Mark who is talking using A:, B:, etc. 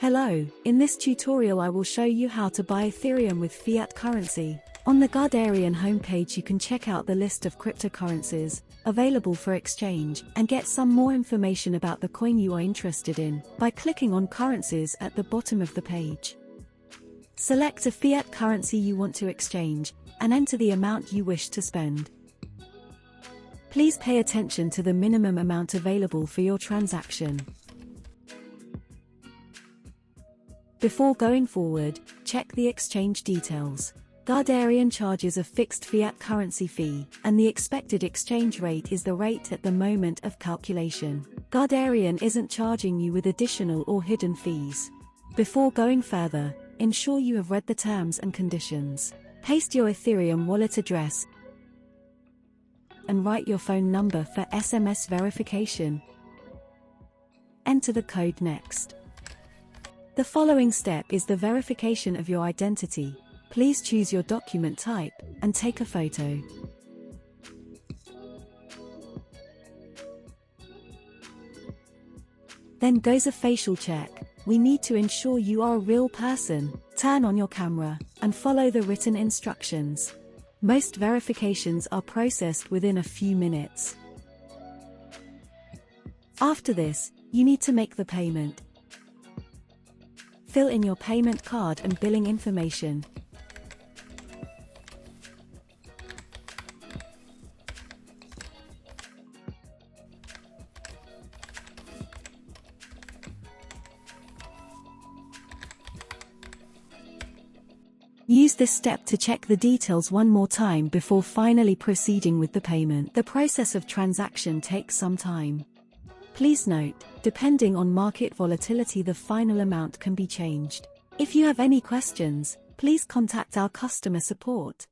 A: Hello, in this tutorial I will show you how to buy Ethereum with fiat currency. On the Guardarian homepage you can check out the list of cryptocurrencies available for exchange and get some more information about the coin you are interested in by clicking on currencies at the bottom of the page. Select a fiat currency you want to exchange and enter the amount you wish to spend. Please pay attention to the minimum amount available for your transaction. Before going forward, check the exchange details. Guardarian charges a fixed fiat currency fee, and the expected exchange rate is the rate at the moment of calculation. Guardarian isn't charging you with additional or hidden fees. Before going further, ensure you have read the terms and conditions. Paste your Ethereum wallet address and write your phone number for SMS verification. Enter the code next. The following step is the verification of your identity. Please choose your document type and take a photo. Then goes a facial check. We need to ensure you are a real person. Turn on your camera and follow the written instructions. Most verifications are processed within a few minutes. After this, you need to make the payment. Fill in your payment card and billing information. Use this step to check the details one more time before finally proceeding with the payment. The process of transaction takes some time. Please note, depending on market volatility, the final amount can be changed. If you have any questions, please contact our customer support.